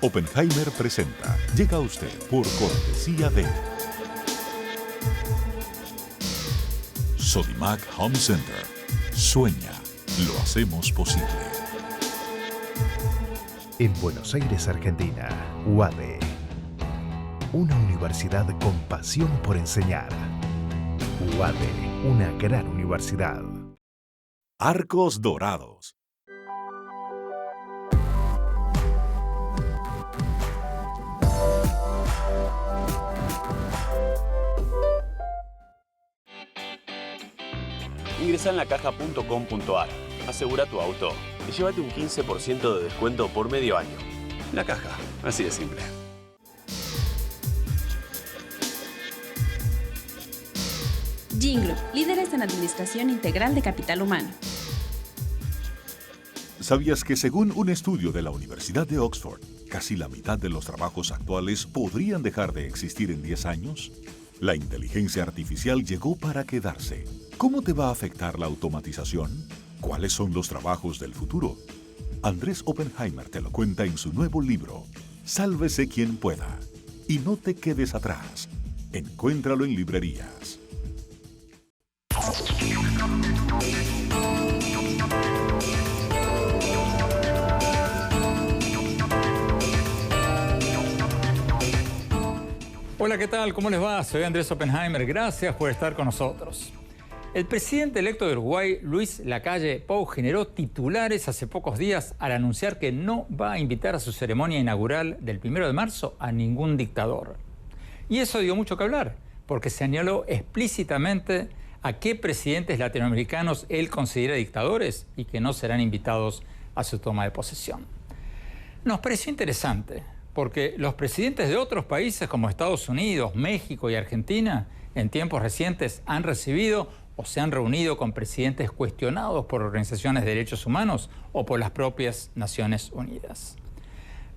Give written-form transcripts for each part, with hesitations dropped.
Oppenheimer presenta. Llega a usted por cortesía de Sodimac Home Center. Sueña, lo hacemos posible. En Buenos Aires, Argentina, UADE. Una universidad con pasión por enseñar. UADE, una gran universidad. Arcos Dorados. Ingresa en lacaja.com.ar, asegura tu auto y llévate un 15% de descuento por medio año. La Caja, así de simple. Gingroup, líderes en administración integral de capital humano. ¿Sabías que según un estudio de la Universidad de Oxford, casi la mitad de los trabajos actuales podrían dejar de existir en 10 años? La inteligencia artificial llegó para quedarse. ¿Cómo te va a afectar la automatización? ¿Cuáles son los trabajos del futuro? Andrés Oppenheimer te lo cuenta en su nuevo libro, Sálvese quien pueda. Y no te quedes atrás. Encuéntralo en librerías. Hola, ¿qué tal? ¿Cómo les va? Soy Andrés Oppenheimer. Gracias por estar con nosotros. El presidente electo de Uruguay, Luis Lacalle Pou, generó titulares hace pocos días al anunciar que no va a invitar a su ceremonia inaugural del 1 de marzo a ningún dictador. Y eso dio mucho que hablar, porque señaló explícitamente a qué presidentes latinoamericanos él considera dictadores y que no serán invitados a su toma de posesión. Nos pareció interesante, porque los presidentes de otros países como Estados Unidos, México y Argentina en tiempos recientes han recibido o se han reunido con presidentes cuestionados por organizaciones de derechos humanos o por las propias Naciones Unidas.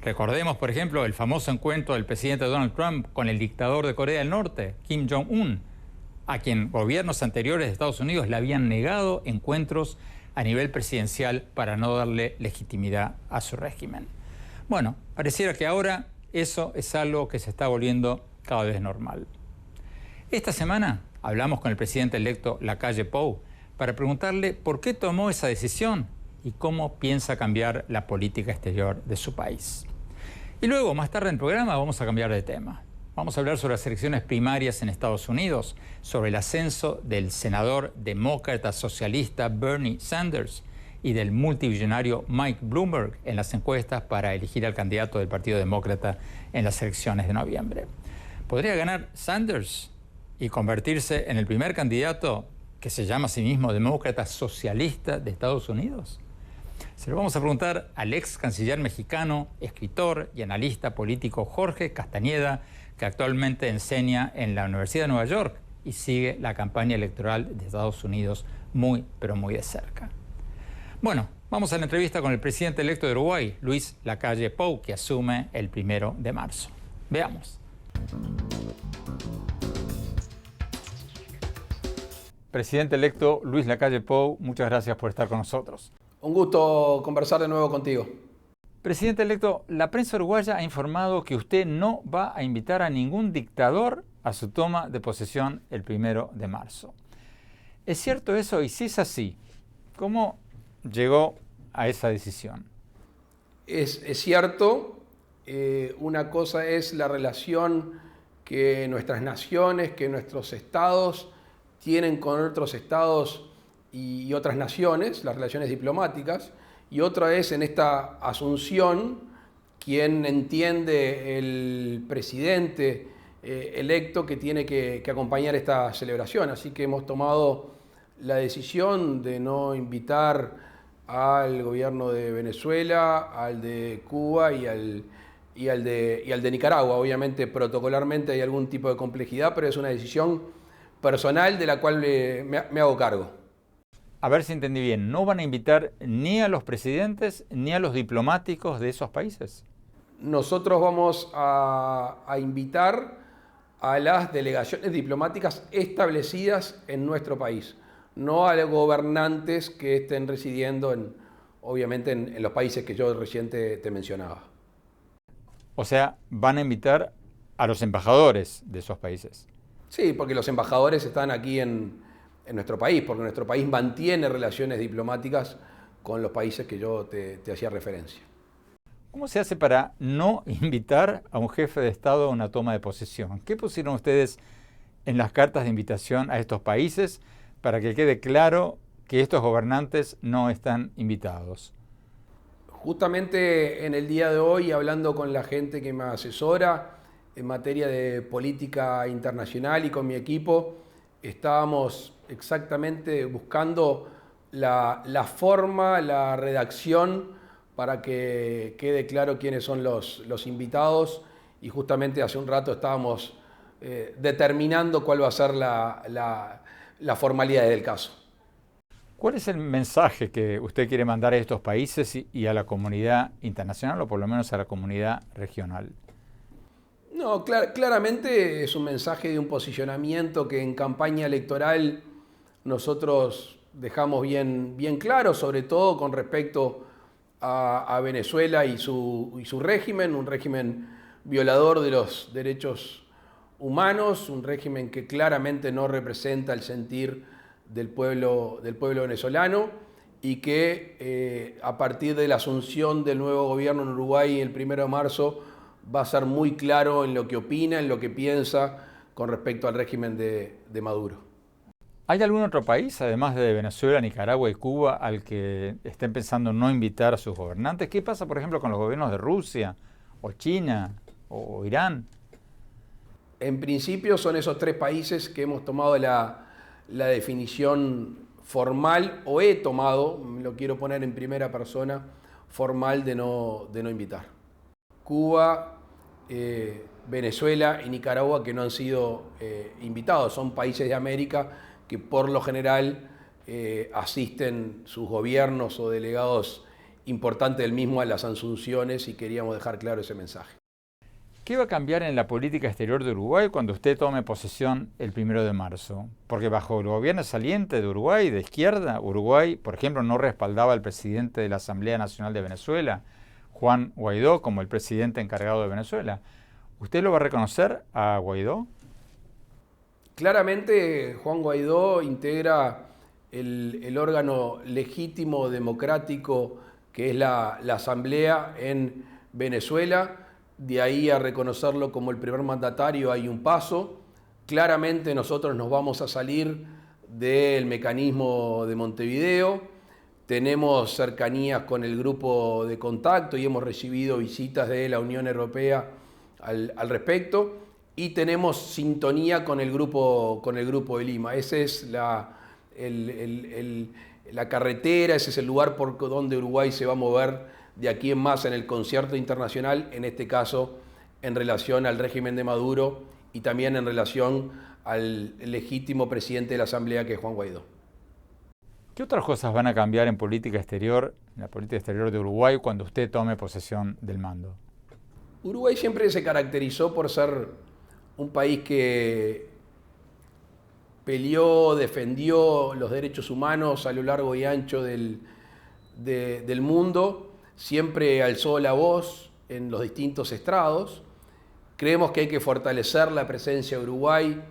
Recordemos, por ejemplo, el famoso encuentro del presidente Donald Trump con el dictador de Corea del Norte, Kim Jong-un, a quien gobiernos anteriores de Estados Unidos le habían negado encuentros a nivel presidencial para no darle legitimidad a su régimen. Bueno, pareciera que ahora eso es algo que se está volviendo cada vez normal. Esta semana hablamos con el presidente electo Lacalle Pou para preguntarle por qué tomó esa decisión y cómo piensa cambiar la política exterior de su país. Y luego, más tarde en el programa, vamos a cambiar de tema. Vamos a hablar sobre las elecciones primarias en Estados Unidos, sobre el ascenso del senador demócrata socialista Bernie Sanders y del multimillonario Mike Bloomberg en las encuestas para elegir al candidato del Partido Demócrata en las elecciones de noviembre. ¿Podría ganar Sanders y convertirse en el primer candidato que se llama a sí mismo demócrata socialista de Estados Unidos? Se lo vamos a preguntar al ex canciller mexicano, escritor y analista político Jorge Castañeda, que actualmente enseña en la Universidad de Nueva York y sigue la campaña electoral de Estados Unidos muy, pero muy de cerca. Bueno, vamos a la entrevista con el presidente electo de Uruguay, Luis Lacalle Pou, que asume el 1 de marzo. Veamos. Presidente electo Luis Lacalle Pou, muchas gracias por estar con nosotros. Un gusto conversar de nuevo contigo. Presidente electo, la prensa uruguaya ha informado que usted no va a invitar a ningún dictador a su toma de posesión el 1 de marzo. ¿Es cierto eso? Y si es así, ¿cómo llegó a esa decisión? Es cierto. Una cosa es la relación que nuestras naciones, que nuestros estados tienen con otros estados y otras naciones, las relaciones diplomáticas, y otra es en esta asunción, quien entiende el presidente electo que tiene que acompañar esta celebración. Así que hemos tomado la decisión de no invitar al gobierno de Venezuela, al de Cuba y al de Nicaragua. Obviamente, protocolarmente hay algún tipo de complejidad, pero es una decisión personal de la cual me hago cargo. A ver si entendí bien, ¿no van a invitar ni a los presidentes ni a los diplomáticos de esos países? Nosotros vamos a invitar a las delegaciones diplomáticas establecidas en nuestro país, no a los gobernantes que estén residiendo obviamente en los países que yo recién te mencionaba. O sea, van a invitar a los embajadores de esos países. Sí, porque los embajadores están aquí en nuestro país, porque nuestro país mantiene relaciones diplomáticas con los países que yo te hacía referencia. ¿Cómo se hace para no invitar a un jefe de Estado a una toma de posesión? ¿Qué pusieron ustedes en las cartas de invitación a estos países para que quede claro que estos gobernantes no están invitados? Justamente en el día de hoy, hablando con la gente que me asesora en materia de política internacional y con mi equipo, estábamos exactamente buscando la forma, la redacción para que quede claro quiénes son los invitados, y justamente hace un rato estábamos determinando cuál va a ser la formalidad del caso. ¿Cuál es el mensaje que usted quiere mandar a estos países y a la comunidad internacional, o por lo menos a la comunidad regional? No, claramente es un mensaje de un posicionamiento que en campaña electoral nosotros dejamos bien claro, sobre todo con respecto a Venezuela y su régimen, un régimen violador de los derechos humanos, un régimen que claramente no representa el sentir del pueblo venezolano, y que a partir de la asunción del nuevo gobierno en Uruguay el 1 de marzo va a ser muy claro en lo que opina, en lo que piensa con respecto al régimen de Maduro. ¿Hay algún otro país, además de Venezuela, Nicaragua y Cuba, al que estén pensando no invitar a sus gobernantes? ¿Qué pasa, por ejemplo, con los gobiernos de Rusia, o China, o Irán? En principio son esos 3 países que hemos tomado la definición formal, o he tomado, lo quiero poner en primera persona, formal de no invitar. Cuba, Venezuela y Nicaragua, que no han sido invitados, son países de América que por lo general asisten sus gobiernos o delegados importantes del mismo a las asunciones, y queríamos dejar claro ese mensaje. ¿Qué va a cambiar en la política exterior de Uruguay cuando usted tome posesión el 1 de marzo? Porque bajo el gobierno saliente de Uruguay, de izquierda, Uruguay, por ejemplo, no respaldaba al presidente de la Asamblea Nacional de Venezuela, Juan Guaidó, como el presidente encargado de Venezuela. ¿Usted lo va a reconocer a Guaidó? Claramente Juan Guaidó integra el órgano legítimo democrático que es la Asamblea en Venezuela. De ahí a reconocerlo como el primer mandatario hay un paso. Claramente nosotros nos vamos a salir del mecanismo de Montevideo. Tenemos cercanías con el grupo de contacto y hemos recibido visitas de la Unión Europea al respecto. Y tenemos sintonía con el grupo de Lima. Esa es la carretera, ese es el lugar por donde Uruguay se va a mover de aquí en más en el concierto internacional, en este caso en relación al régimen de Maduro y también en relación al legítimo presidente de la Asamblea, que es Juan Guaidó. ¿Qué otras cosas van a cambiar en política exterior, en la política exterior de Uruguay, cuando usted tome posesión del mando? Uruguay siempre se caracterizó por ser un país que peleó, defendió los derechos humanos a lo largo y ancho del mundo, siempre alzó la voz en los distintos estrados. Creemos que hay que fortalecer la presencia de Uruguay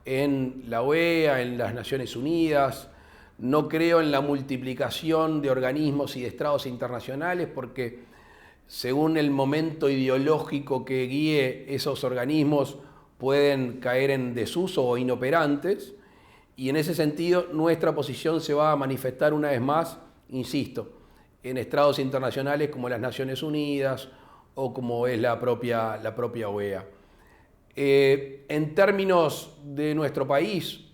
en la OEA, en las Naciones Unidas. No creo en la multiplicación de organismos y de estrados internacionales, porque según el momento ideológico que guíe esos organismos pueden caer en desuso o inoperantes, y en ese sentido nuestra posición se va a manifestar una vez más, insisto, en estrados internacionales como las Naciones Unidas o como es la propia OEA. En términos de nuestro país,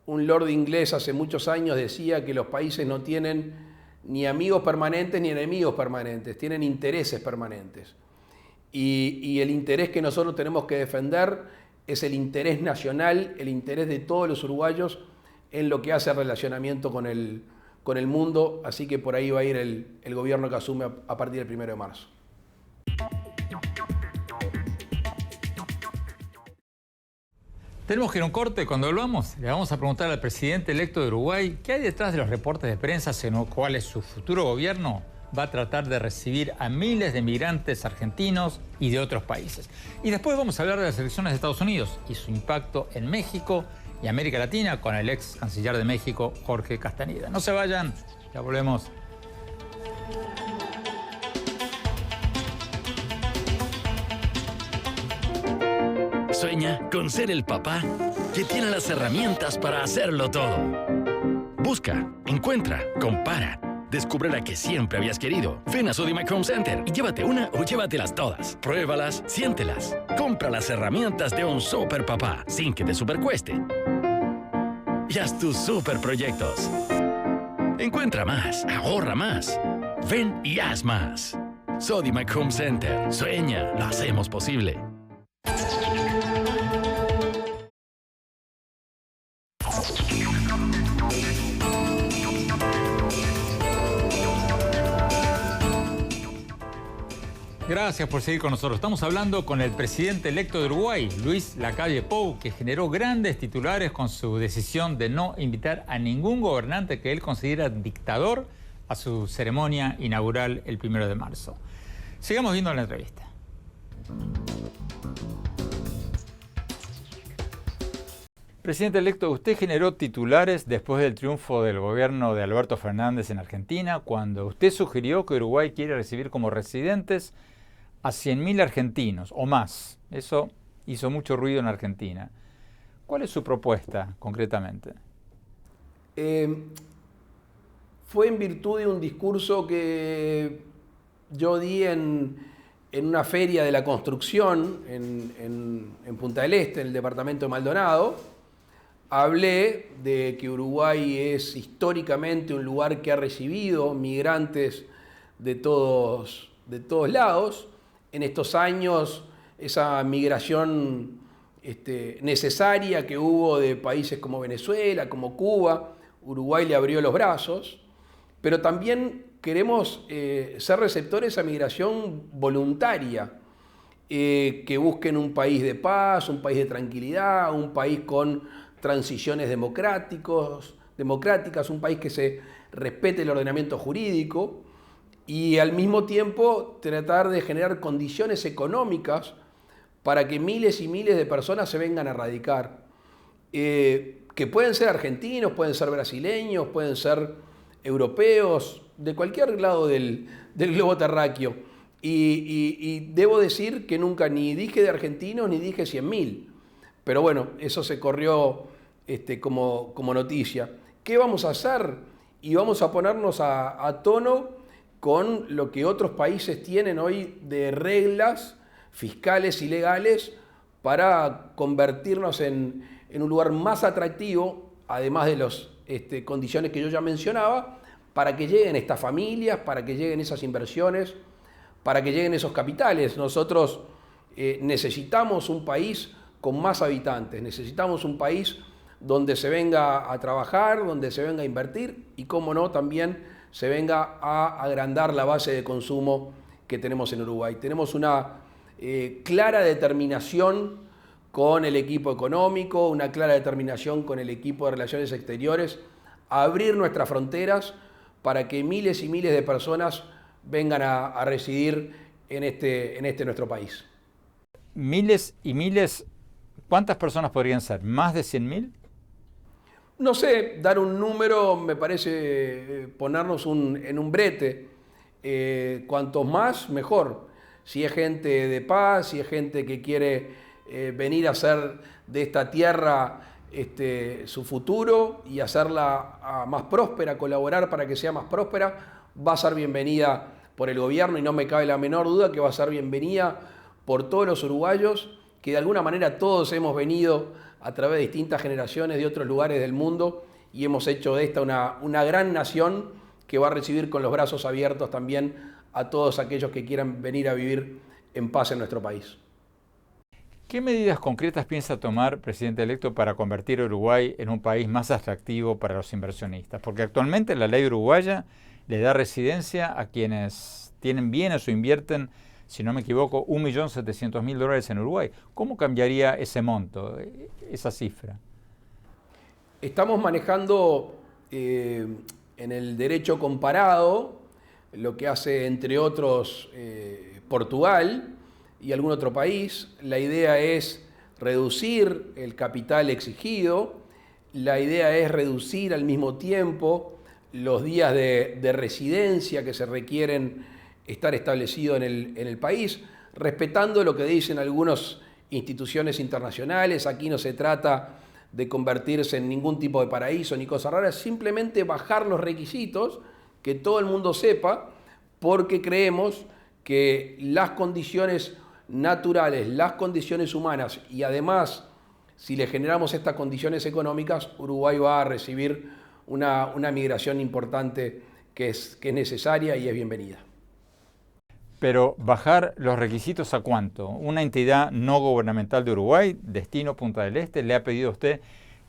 un lord inglés hace muchos años decía que los países no tienen ni amigos permanentes ni enemigos permanentes, tienen intereses permanentes. Y el interés que nosotros tenemos que defender es el interés nacional, el interés de todos los uruguayos en lo que hace al relacionamiento con el mundo, así que por ahí va a ir el gobierno que asume a partir del 1 de marzo. Tenemos que ir a un corte. Cuando volvamos, le vamos a preguntar al presidente electo de Uruguay qué hay detrás de los reportes de prensa según cuál es su futuro gobierno va a tratar de recibir a miles de migrantes argentinos y de otros países. Y después vamos a hablar de las elecciones de Estados Unidos y su impacto en México y América Latina con el ex canciller de México, Jorge Castañeda. No se vayan, ya volvemos. Sueña con ser el papá que tiene las herramientas para hacerlo todo. Busca, encuentra, compara. Descubre la que siempre habías querido. Ven a Sodimac Home Center y llévate una o llévatelas todas. Pruébalas, siéntelas. Compra las herramientas de un super papá sin que te supercueste. Y haz tus super proyectos. Encuentra más, ahorra más. Ven y haz más. Sodimac Home Center. Sueña, lo hacemos posible. Gracias por seguir con nosotros. Estamos hablando con el presidente electo de Uruguay, Luis Lacalle Pou, que generó grandes titulares con su decisión de no invitar a ningún gobernante que él considera dictador a su ceremonia inaugural el 1 de marzo. Sigamos viendo la entrevista. Presidente electo, usted generó titulares después del triunfo del gobierno de Alberto Fernández en Argentina, cuando usted sugirió que Uruguay quiere recibir como residentes a 100.000 argentinos o más. Eso hizo mucho ruido en Argentina. ¿Cuál es su propuesta concretamente? Fue en virtud de un discurso que yo di en una feria de la construcción en Punta del Este, en el departamento de Maldonado. Hablé de que Uruguay es históricamente un lugar que ha recibido migrantes de todos lados. En estos años, esa migración necesaria que hubo de países como Venezuela, como Cuba, Uruguay le abrió los brazos, pero también queremos ser receptores a migración voluntaria, que busquen un país de paz, un país de tranquilidad, un país con transiciones democráticas, un país que se respete el ordenamiento jurídico y al mismo tiempo tratar de generar condiciones económicas para que miles y miles de personas se vengan a radicar. Que pueden ser argentinos, pueden ser brasileños, pueden ser europeos, de cualquier lado del globo terráqueo. Y debo decir que nunca ni dije de argentinos ni dije 100.000. Pero bueno, eso se corrió como noticia. ¿Qué vamos a hacer? Y vamos a ponernos a tono con lo que otros países tienen hoy de reglas fiscales y legales para convertirnos en un lugar más atractivo, además de las condiciones que yo ya mencionaba, para que lleguen estas familias, para que lleguen esas inversiones, para que lleguen esos capitales. Nosotros necesitamos un país con más habitantes, necesitamos un país donde se venga a trabajar, donde se venga a invertir y, cómo no, también se venga a agrandar la base de consumo que tenemos en Uruguay. Tenemos una clara determinación con el equipo económico, una clara determinación con el equipo de Relaciones Exteriores, a abrir nuestras fronteras para que miles y miles de personas vengan a residir en este nuestro país. Miles y miles, ¿cuántas personas podrían ser? ¿Más de 100.000? No sé, dar un número me parece ponernos en un brete. Cuantos más, mejor. Si es gente de paz, si es gente que quiere venir a hacer de esta tierra su futuro y hacerla más próspera, colaborar para que sea más próspera, va a ser bienvenida por el gobierno y no me cabe la menor duda que va a ser bienvenida por todos los uruguayos, que de alguna manera todos hemos venido a través de distintas generaciones de otros lugares del mundo y hemos hecho de esta una gran nación que va a recibir con los brazos abiertos también a todos aquellos que quieran venir a vivir en paz en nuestro país. ¿Qué medidas concretas piensa tomar, presidente electo, para convertir a Uruguay en un país más atractivo para los inversionistas? Porque actualmente la ley uruguaya le da residencia a quienes tienen bienes o invierten, si no me equivoco, $1.700.000 en Uruguay. ¿Cómo cambiaría ese monto, esa cifra? Estamos manejando en el derecho comparado lo que hace entre otros Portugal y algún otro país. La idea es reducir el capital exigido, la idea es reducir al mismo tiempo los días de residencia que se requieren estar establecidos en el país, respetando lo que dicen algunas instituciones internacionales. Aquí no se trata de convertirse en ningún tipo de paraíso ni cosas raras, simplemente bajar los requisitos, que todo el mundo sepa, porque creemos que las condiciones naturales, las condiciones humanas y además, si le generamos estas condiciones económicas, Uruguay va a recibir una migración importante que es necesaria y es bienvenida. Pero bajar los requisitos ¿a cuánto? Una entidad no gubernamental de Uruguay, Destino Punta del Este, le ha pedido a usted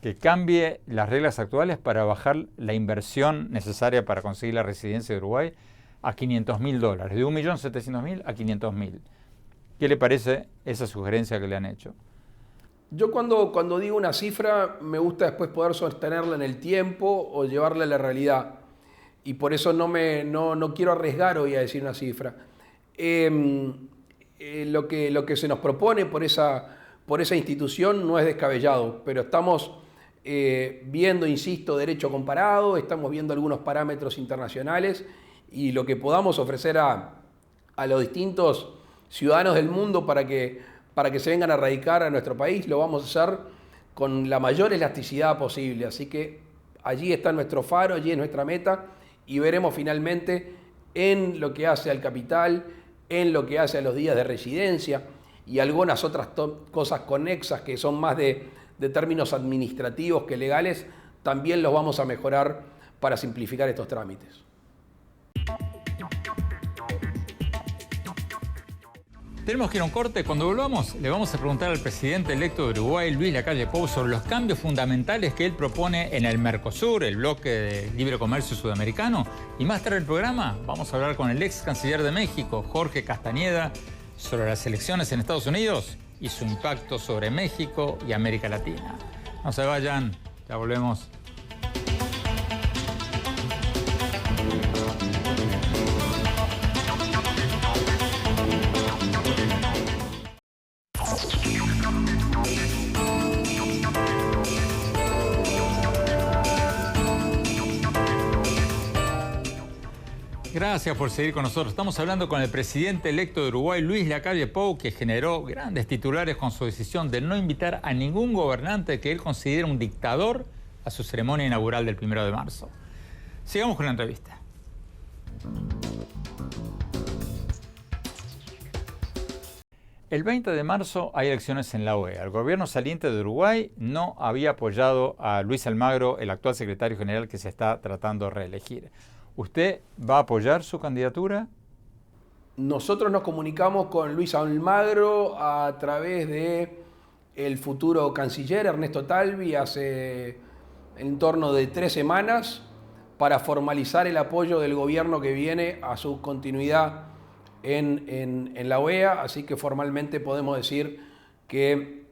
que cambie las reglas actuales para bajar la inversión necesaria para conseguir la residencia de Uruguay a $500.000, de 1.700.000 a 500.000. ¿Qué le parece esa sugerencia que le han hecho? Yo cuando digo una cifra me gusta después poder sostenerla en el tiempo o llevarla a la realidad. Y por eso no quiero arriesgar hoy a decir una cifra. Lo que se nos propone por esa institución no es descabellado, pero estamos viendo, insisto, derecho comparado, estamos viendo algunos parámetros internacionales y lo que podamos ofrecer a los distintos ciudadanos del mundo para que se vengan a radicar a nuestro país, lo vamos a hacer con la mayor elasticidad posible. Así que allí está nuestro faro, allí es nuestra meta y veremos finalmente en lo que hace al capital, en lo que hace a los días de residencia y algunas otras cosas conexas que son más de términos administrativos que legales, también los vamos a mejorar para simplificar estos trámites. Tenemos que ir a un corte. Cuando volvamos, le vamos a preguntar al presidente electo de Uruguay, Luis Lacalle Pou, sobre los cambios fundamentales que él propone en el Mercosur, el bloque de libre comercio sudamericano. Y más tarde del programa vamos a hablar con el ex canciller de México, Jorge Castañeda, sobre las elecciones en Estados Unidos y su impacto sobre México y América Latina. No se vayan, ya volvemos. Gracias por seguir con nosotros. Estamos hablando con el presidente electo de Uruguay, Luis Lacalle Pou, que generó grandes titulares con su decisión de no invitar a ningún gobernante que él considera un dictador a su ceremonia inaugural del 1 de marzo. Sigamos con la entrevista. El 20 de marzo hay elecciones en la OEA. El gobierno saliente de Uruguay no había apoyado a Luis Almagro, el actual secretario general que se está tratando de reelegir. ¿Usted va a apoyar su candidatura? Nosotros nos comunicamos con Luis Almagro a través de el futuro canciller Ernesto Talvi hace en torno de 3 semanas para formalizar el apoyo del gobierno que viene a su continuidad en la OEA, así que formalmente podemos decir que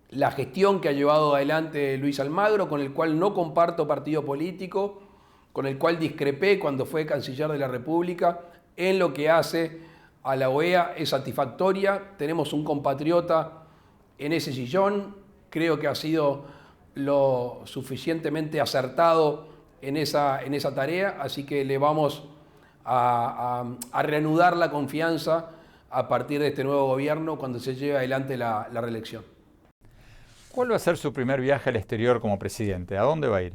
la gestión que ha llevado adelante Luis Almagro, con el cual no comparto partido político, con el cual discrepé cuando fue canciller de la República, en lo que hace a la OEA es satisfactoria. Tenemos un compatriota en ese sillón, creo que ha sido lo suficientemente acertado en esa tarea, así que le vamos a reanudar la confianza a partir de este nuevo gobierno cuando se lleve adelante la reelección. ¿Cuál va a ser su primer viaje al exterior como presidente? ¿A dónde va a ir?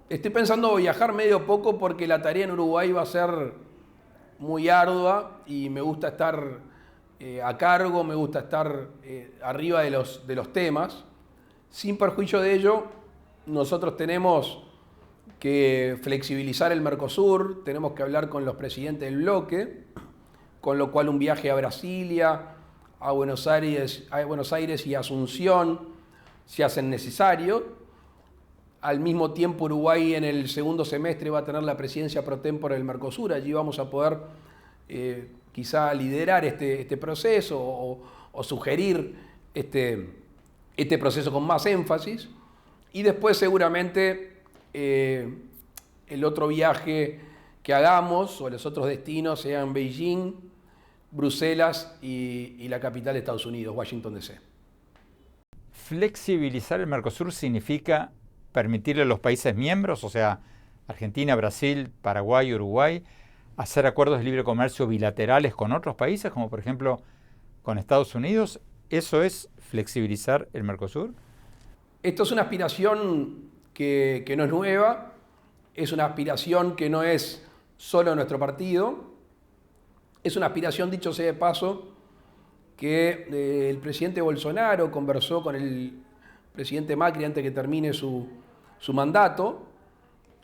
Estoy pensando viajar medio poco porque la tarea en Uruguay va a ser muy ardua y me gusta estar a cargo, me gusta estar arriba de los temas. Sin perjuicio de ello, nosotros tenemos que flexibilizar el Mercosur, tenemos que hablar con los presidentes del bloque, con lo cual un viaje a Brasilia, a Buenos Aires y a Asunción se hacen necesarios. Al mismo tiempo, Uruguay en el segundo semestre va a tener la presidencia pro tempore del Mercosur. Allí vamos a poder quizá liderar este proceso o sugerir este proceso con más énfasis. Y después seguramente el otro viaje que hagamos, o los otros destinos, sean Beijing, Bruselas y la capital de Estados Unidos, Washington DC. Flexibilizar el Mercosur significa permitirle a los países miembros, o sea, Argentina, Brasil, Paraguay, Uruguay, hacer acuerdos de libre comercio bilaterales con otros países, como por ejemplo con Estados Unidos. ¿Eso es flexibilizar el Mercosur? Esto es una aspiración que no es nueva, es una aspiración que no es solo de nuestro partido, es una aspiración, dicho sea de paso, que el presidente Bolsonaro conversó con el presidente Macri antes de que termine su mandato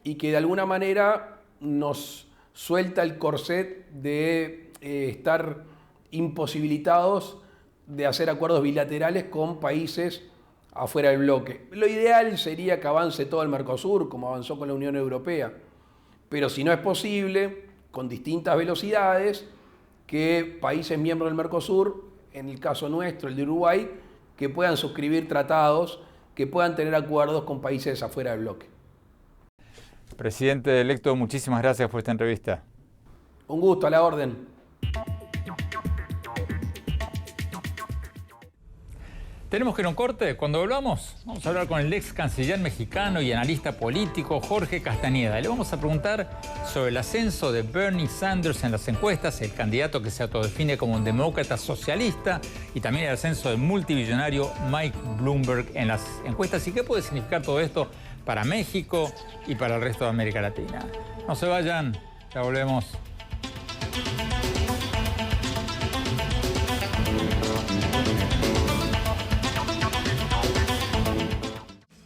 y que de alguna manera nos suelta el corset de estar imposibilitados de hacer acuerdos bilaterales con países afuera del bloque. Lo ideal sería que avance todo el Mercosur, como avanzó con la Unión Europea, pero si no es posible, con distintas velocidades, que países miembros del Mercosur, en el caso nuestro, el de Uruguay, que puedan suscribir tratados, que puedan tener acuerdos con países afuera del bloque. Presidente electo, muchísimas gracias por esta entrevista. Un gusto, a la orden. Tenemos que ir a un corte. Cuando volvamos, vamos a hablar con el ex canciller mexicano y analista político Jorge Castañeda. Le vamos a preguntar sobre el ascenso de Bernie Sanders en las encuestas, el candidato que se autodefine como un demócrata socialista, y también el ascenso del multimillonario Mike Bloomberg en las encuestas. ¿Y qué puede significar todo esto para México y para el resto de América Latina? No se vayan, ya volvemos.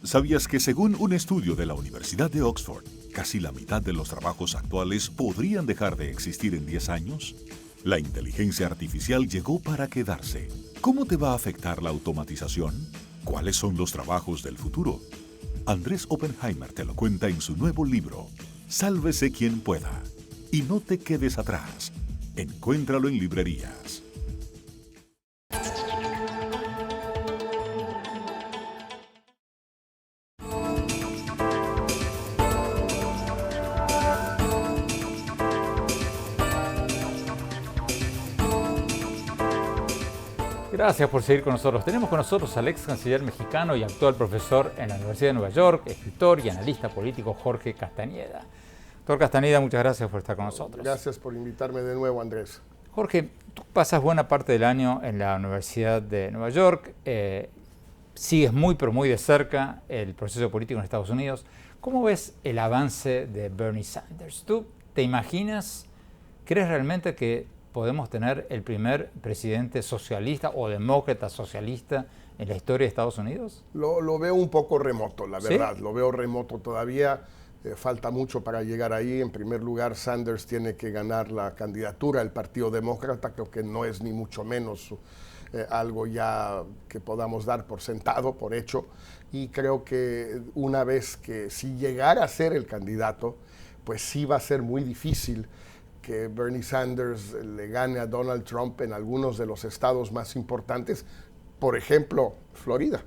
¿Sabías que según un estudio de la Universidad de Oxford, casi la mitad de los trabajos actuales podrían dejar de existir en 10 años? La inteligencia artificial llegó para quedarse. ¿Cómo te va a afectar la automatización? ¿Cuáles son los trabajos del futuro? Andrés Oppenheimer te lo cuenta en su nuevo libro, Sálvese quien pueda. Y no te quedes atrás. Encuéntralo en librerías. Gracias por seguir con nosotros. Tenemos con nosotros al ex canciller mexicano y actual profesor en la Universidad de Nueva York, escritor y analista político Jorge Castañeda. Doctor Castañeda, muchas gracias por estar con nosotros. Gracias por invitarme de nuevo, Andrés. Jorge, tú pasas buena parte del año en la Universidad de Nueva York, sigues muy pero muy de cerca el proceso político en Estados Unidos. ¿Cómo ves el avance de Bernie Sanders? ¿Tú te imaginas, crees realmente que podemos tener el primer presidente socialista o demócrata socialista en la historia de Estados Unidos? Lo veo un poco remoto, la verdad. ¿Sí? Lo veo remoto todavía. Falta mucho para llegar ahí. En primer lugar, Sanders tiene que ganar la candidatura del Partido Demócrata. Creo que no es ni mucho menos algo ya que podamos dar por sentado, por hecho. Y creo que una vez que si llegara a ser el candidato, pues sí va a ser muy difícil que Bernie Sanders le gane a Donald Trump en algunos de los estados más importantes, por ejemplo, Florida.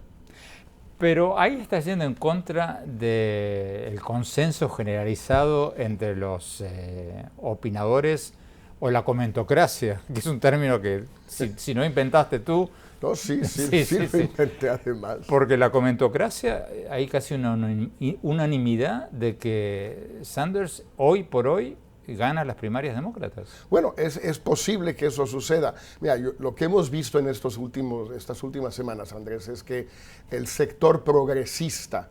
Pero ahí está yendo en contra del consenso generalizado entre los opinadores o la comentocracia, que es un término que si no inventaste tú... No, sí, lo inventé además. Porque la comentocracia, hay casi una unanimidad de que Sanders hoy por hoy gana las primarias demócratas. Bueno, es posible que eso suceda. Mira, lo que hemos visto en estas últimas semanas, Andrés, es que el sector progresista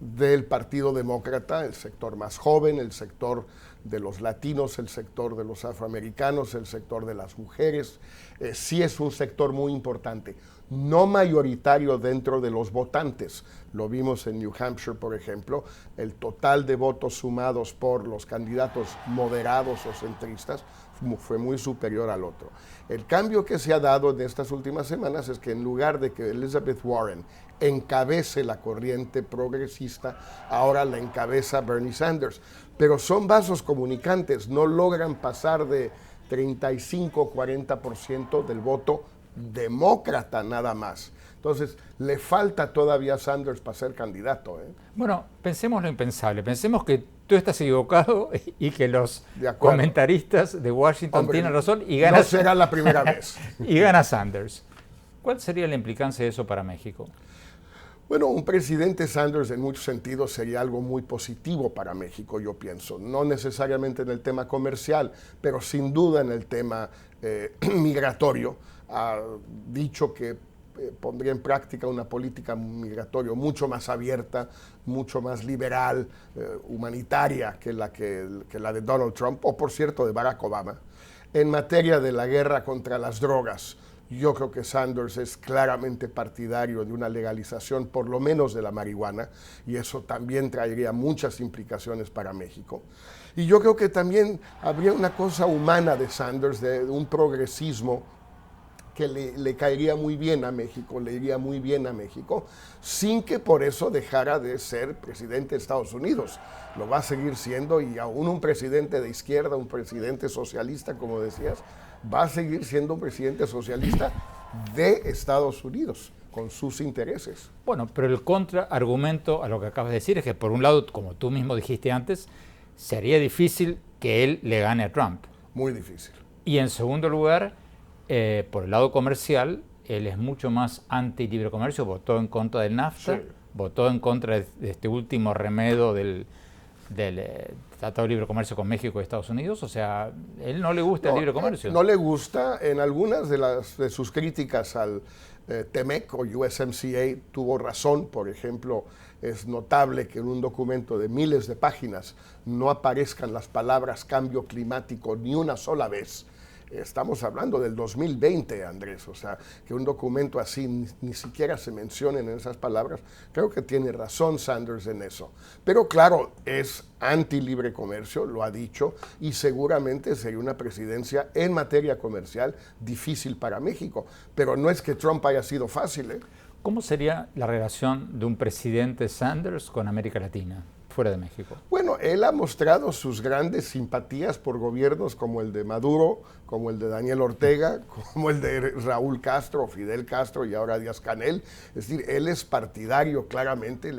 del Partido Demócrata, el sector más joven, el sector de los latinos, el sector de los afroamericanos, el sector de las mujeres, sí es un sector muy importante. No mayoritario dentro de los votantes. Lo vimos en New Hampshire, por ejemplo, el total de votos sumados por los candidatos moderados o centristas fue muy superior al otro. El cambio que se ha dado en estas últimas semanas es que en lugar de que Elizabeth Warren encabece la corriente progresista, ahora la encabeza Bernie Sanders. Pero son vasos comunicantes, no logran pasar de 35-40% del voto demócrata nada más. Entonces, le falta todavía a Sanders para ser candidato. Bueno, pensemos lo impensable. Pensemos que tú estás equivocado y que los comentaristas de Washington tienen razón y gana, no será la primera vez. Y gana Sanders. ¿Cuál sería la implicancia de eso para México? Bueno, un presidente Sanders en muchos sentidos sería algo muy positivo para México, yo pienso. No necesariamente en el tema comercial, pero sin duda en el tema migratorio. Ha dicho que pondría en práctica una política migratoria mucho más abierta, mucho más liberal, humanitaria que la de Donald Trump, o por cierto de Barack Obama. En materia de la guerra contra las drogas, yo creo que Sanders es claramente partidario de una legalización, por lo menos de la marihuana, y eso también traería muchas implicaciones para México. Y yo creo que también habría una cosa humana de Sanders, de un progresismo que le caería muy bien a México, le iría muy bien a México, sin que por eso dejara de ser presidente de Estados Unidos. Lo va a seguir siendo, y aún un presidente de izquierda, un presidente socialista, como decías, va a seguir siendo un presidente socialista de Estados Unidos, con sus intereses. Bueno, pero el contraargumento a lo que acabas de decir es que, por un lado, como tú mismo dijiste antes, sería difícil que él le gane a Trump. Muy difícil. Y en segundo lugar, por el lado comercial, él es mucho más anti-libre comercio, votó en contra del NAFTA, sí, votó en contra de este último remedio del Tratado de Libre Comercio con México y Estados Unidos. O sea, él no le gusta el libre comercio. No le gusta. En algunas de sus críticas al TEMEC o USMCA tuvo razón. Por ejemplo, es notable que en un documento de miles de páginas no aparezcan las palabras cambio climático ni una sola vez. Estamos hablando del 2020, Andrés, o sea, que un documento así ni siquiera se mencionen en esas palabras. Creo que tiene razón Sanders en eso. Pero claro, es anti-libre comercio, lo ha dicho, y seguramente sería una presidencia en materia comercial difícil para México. Pero no es que Trump haya sido fácil, ¿eh? ¿Cómo sería la relación de un presidente Sanders con América Latina, fuera de México? Bueno, él ha mostrado sus grandes simpatías por gobiernos como el de Maduro, como el de Daniel Ortega, como el de Raúl Castro, Fidel Castro y ahora Díaz-Canel. Es decir, él es partidario, claramente,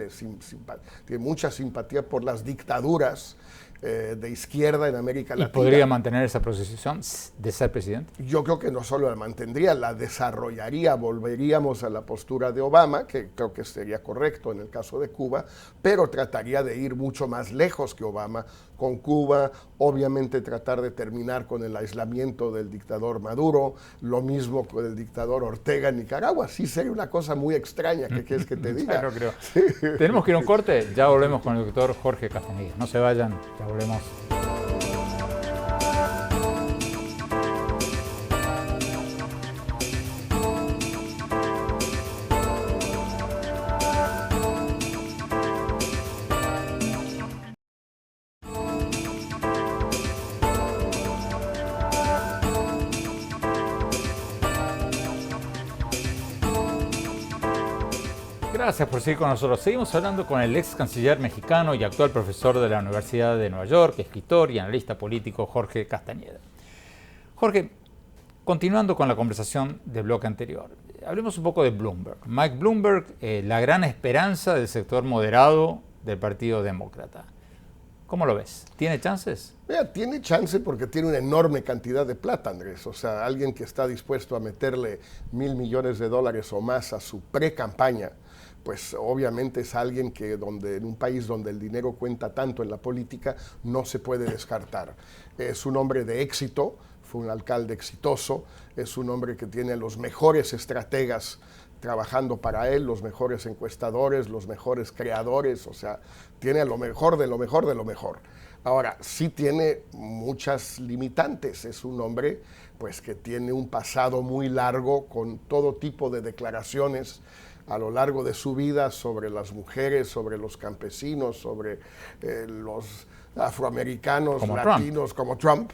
tiene mucha simpatía por las dictaduras de izquierda en América Latina. ¿Y podría mantener esa posición de ser presidente? Yo creo que no solo la mantendría, la desarrollaría, volveríamos a la postura de Obama, que creo que sería correcto en el caso de Cuba, pero trataría de ir mucho más lejos que Obama con Cuba, obviamente tratar de terminar con el aislamiento del dictador Maduro, lo mismo con el dictador Ortega en Nicaragua. Sí sería una cosa muy extraña, ¿qué quieres que te diga? Claro, creo. Sí. Tenemos que ir a un corte, ya volvemos con el doctor Jorge Castañeda. No se vayan, ya volvemos. Gracias por seguir con nosotros. Seguimos hablando con el ex canciller mexicano y actual profesor de la Universidad de Nueva York, escritor y analista político Jorge Castañeda. Jorge, continuando con la conversación del bloque anterior, hablemos un poco de Bloomberg. Mike Bloomberg, la gran esperanza del sector moderado del Partido Demócrata. ¿Cómo lo ves? ¿Tiene chances? Mira, tiene chance porque tiene una enorme cantidad de plata, Andrés. O sea, alguien que está dispuesto a meterle $1,000 millones o más a su pre-campaña, pues obviamente es alguien que en un país donde el dinero cuenta tanto en la política, no se puede descartar. Es un hombre de éxito, fue un alcalde exitoso, es un hombre que tiene los mejores estrategas trabajando para él, los mejores encuestadores, los mejores creadores, o sea, tiene lo mejor de lo mejor de lo mejor. Ahora, sí tiene muchas limitantes, es un hombre pues que tiene un pasado muy largo con todo tipo de declaraciones a lo largo de su vida sobre las mujeres, sobre los campesinos, sobre los afroamericanos, como latinos, como Trump.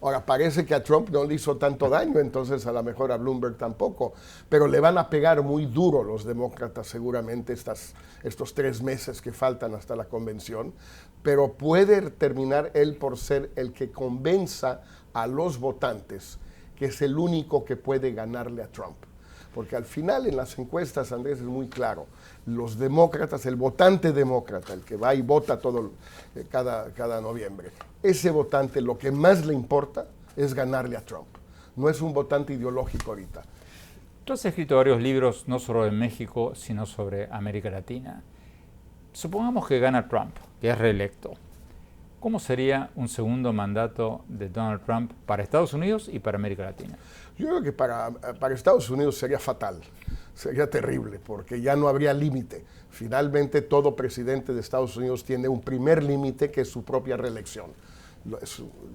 Ahora, parece que a Trump no le hizo tanto daño, entonces a lo mejor a Bloomberg tampoco, pero le van a pegar muy duro los demócratas seguramente estos 3 meses que faltan hasta la convención, pero puede terminar él por ser el que convenza a los votantes que es el único que puede ganarle a Trump. Porque al final en las encuestas, Andrés, es muy claro, los demócratas, el votante demócrata, el que va y vota cada noviembre, ese votante lo que más le importa es ganarle a Trump. No es un votante ideológico ahorita. Tú has escrito varios libros, no solo de México, sino sobre América Latina. Supongamos que gana Trump, que es reelecto. ¿Cómo sería un segundo mandato de Donald Trump para Estados Unidos y para América Latina? Yo creo que para Estados Unidos sería fatal, sería terrible, porque ya no habría límite. Finalmente, todo presidente de Estados Unidos tiene un primer límite, que es su propia reelección.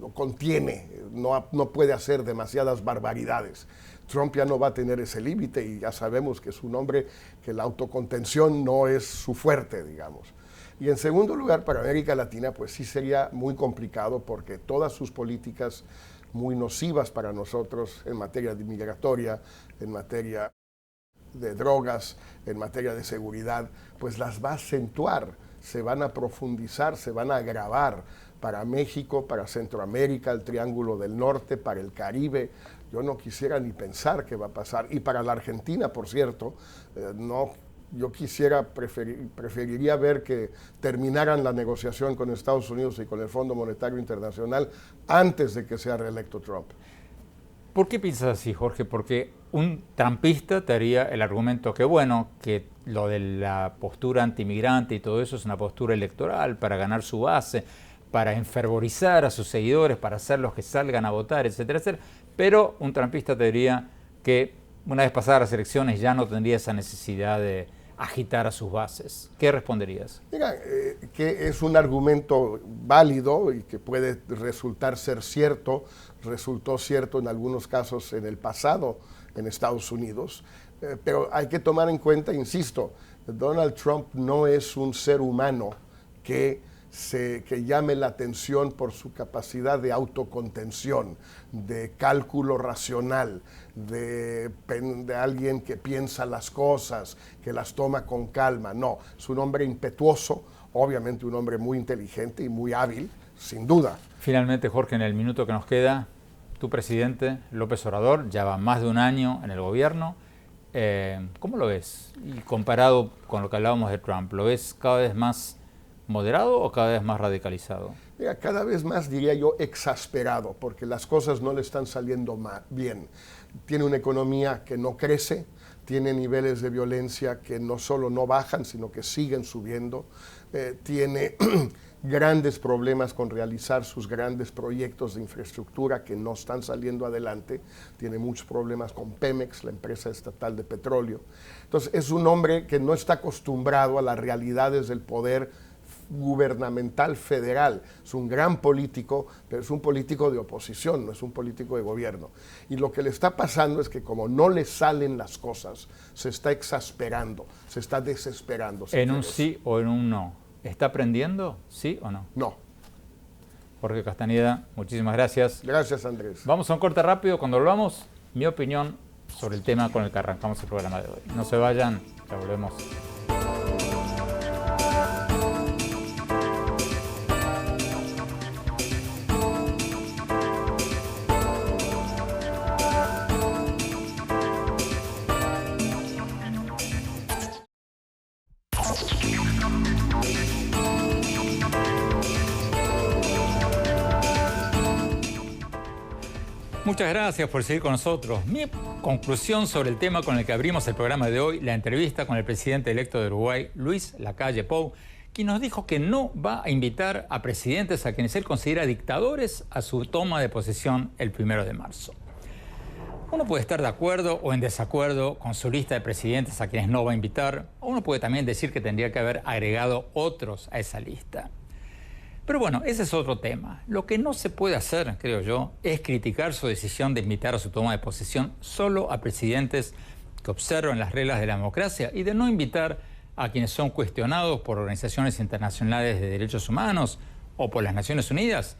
Lo contiene, no puede hacer demasiadas barbaridades. Trump ya no va a tener ese límite y ya sabemos que es un hombre que la autocontención no es su fuerte, digamos. Y en segundo lugar, para América Latina, pues sí sería muy complicado porque todas sus políticas muy nocivas para nosotros en materia de migratoria, en materia de drogas, en materia de seguridad, pues las va a acentuar, se van a profundizar, se van a agravar para México, para Centroamérica, el Triángulo del Norte, para el Caribe. Yo no quisiera ni pensar qué va a pasar. Y para la Argentina, por cierto, yo preferiría ver que terminaran la negociación con Estados Unidos y con el Fondo Monetario Internacional antes de que sea reelecto Trump. ¿Por qué piensas así, Jorge? Porque un trumpista te haría el argumento que, bueno, que lo de la postura antimigrante y todo eso es una postura electoral para ganar su base, para enfervorizar a sus seguidores, para hacerlos que salgan a votar, etcétera, etcétera. Pero un trumpista te diría que una vez pasadas las elecciones ya no tendría esa necesidad de agitar a sus bases. ¿Qué responderías? Mira, que es un argumento válido y que puede resultar ser cierto, resultó cierto en algunos casos en el pasado en Estados Unidos, pero hay que tomar en cuenta, insisto, Donald Trump no es un ser humano que llame la atención por su capacidad de autocontención, de cálculo racional, de alguien que piensa las cosas, que las toma con calma. No, es un hombre impetuoso, obviamente un hombre muy inteligente y muy hábil, sin duda. Finalmente, Jorge, en el minuto que nos queda, tu presidente, López Obrador, ya va más de un año en el gobierno. ¿Cómo lo ves? Y comparado con lo que hablábamos de Trump, ¿lo ves cada vez más moderado o cada vez más radicalizado? Mira, cada vez más, diría yo, exasperado, porque las cosas no le están saliendo bien. Tiene una economía que no crece, tiene niveles de violencia que no solo no bajan, sino que siguen subiendo, tiene grandes problemas con realizar sus grandes proyectos de infraestructura que no están saliendo adelante, tiene muchos problemas con Pemex, la empresa estatal de petróleo. Entonces, es un hombre que no está acostumbrado a las realidades del poder gubernamental federal. Es un gran político, pero es un político de oposición, no es un político de gobierno. Y lo que le está pasando es que como no le salen las cosas, se está exasperando, se está desesperando. ¿En un sí o en un no? ¿Está aprendiendo? ¿Sí o no? No. Jorge Castañeda, muchísimas gracias. Gracias, Andrés. Vamos a un corte rápido. Cuando volvamos, mi opinión sobre el tema con el que arrancamos el programa de hoy. No se vayan, ya volvemos. Muchas gracias por seguir con nosotros. Mi conclusión sobre el tema con el que abrimos el programa de hoy, la entrevista con el presidente electo de Uruguay, Luis Lacalle Pou, quien nos dijo que no va a invitar a presidentes a quienes él considera dictadores a su toma de posesión el 1 de marzo. Uno puede estar de acuerdo o en desacuerdo con su lista de presidentes a quienes no va a invitar, o uno puede también decir que tendría que haber agregado otros a esa lista. Pero bueno, ese es otro tema. Lo que no se puede hacer, creo yo, es criticar su decisión de invitar a su toma de posesión solo a presidentes que observan las reglas de la democracia y de no invitar a quienes son cuestionados por organizaciones internacionales de derechos humanos o por las Naciones Unidas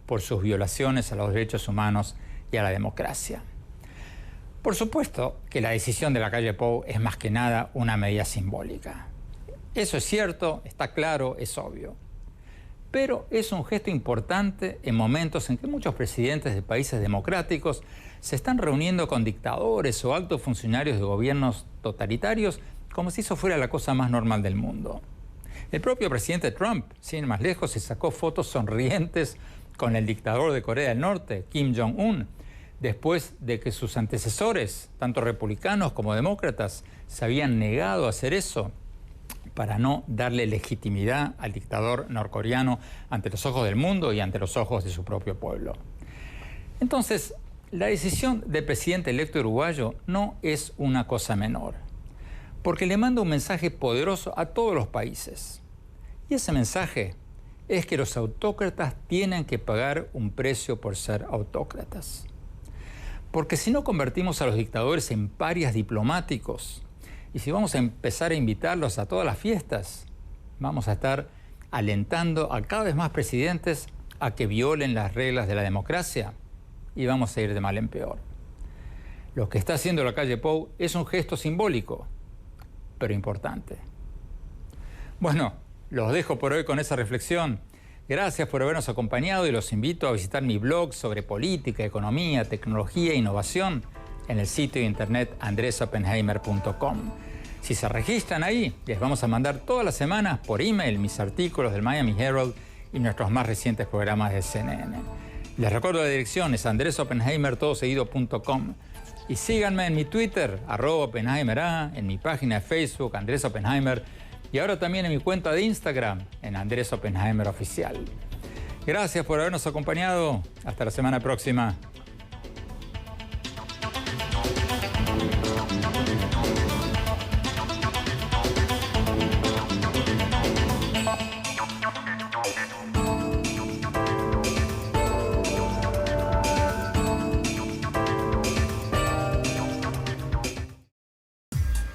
por sus violaciones a los derechos humanos y a la democracia. Por supuesto que la decisión de Lacalle Pou es más que nada una medida simbólica. Eso es cierto, está claro, es obvio. Pero es un gesto importante en momentos en que muchos presidentes de países democráticos se están reuniendo con dictadores o altos funcionarios de gobiernos totalitarios como si eso fuera la cosa más normal del mundo. El propio presidente Trump, sin ir más lejos, se sacó fotos sonrientes con el dictador de Corea del Norte, Kim Jong-un, después de que sus antecesores, tanto republicanos como demócratas, se habían negado a hacer eso para no darle legitimidad al dictador norcoreano ante los ojos del mundo y ante los ojos de su propio pueblo. Entonces, la decisión del presidente electo uruguayo no es una cosa menor, porque le manda un mensaje poderoso a todos los países. Y ese mensaje es que los autócratas tienen que pagar un precio por ser autócratas. Porque si no convertimos a los dictadores en parias diplomáticos, y si vamos a empezar a invitarlos a todas las fiestas, vamos a estar alentando a cada vez más presidentes a que violen las reglas de la democracia y vamos a ir de mal en peor. Lo que está haciendo la calle Pou es un gesto simbólico, pero importante. Bueno, los dejo por hoy con esa reflexión. Gracias por habernos acompañado y los invito a visitar mi blog sobre política, economía, tecnología e innovación en el sitio de internet andresopenheimer.com. Si se registran ahí, les vamos a mandar todas las semanas por email mis artículos del Miami Herald y nuestros más recientes programas de CNN. Les recuerdo la dirección, es andresopenheimer.com. Y síganme en mi Twitter, @OpenheimerA, en mi página de Facebook, Andrés Oppenheimer, y ahora también en mi cuenta de Instagram, en Andrés Oppenheimer Oficial. Gracias por habernos acompañado. Hasta la semana próxima.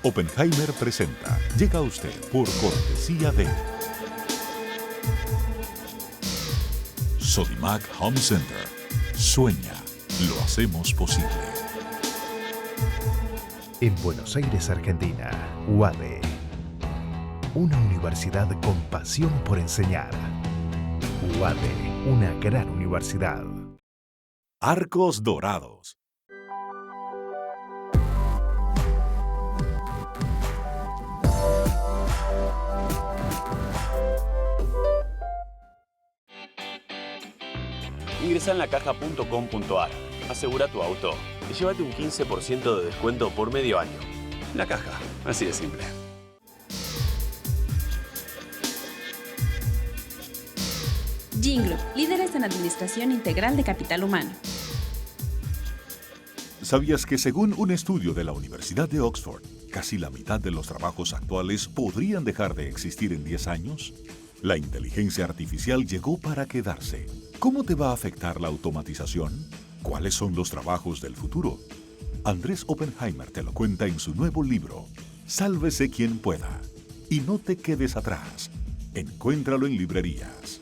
Oppenheimer presenta. Llega a usted por cortesía de Sodimac Home Center. Sueña, lo hacemos posible. En Buenos Aires, Argentina, UADE. Una universidad con pasión por enseñar. UADE, una gran universidad. Arcos Dorados. Ingresa en lacaja.com.ar, asegura tu auto y llévate un 15% de descuento por medio año. La Caja, así de simple. Gingroup, líderes en administración integral de capital humano. ¿Sabías que según un estudio de la Universidad de Oxford, casi la mitad de los trabajos actuales podrían dejar de existir en 10 años? La inteligencia artificial llegó para quedarse. ¿Cómo te va a afectar la automatización? ¿Cuáles son los trabajos del futuro? Andrés Oppenheimer te lo cuenta en su nuevo libro, Sálvese quien pueda. Y no te quedes atrás. Encuéntralo en librerías.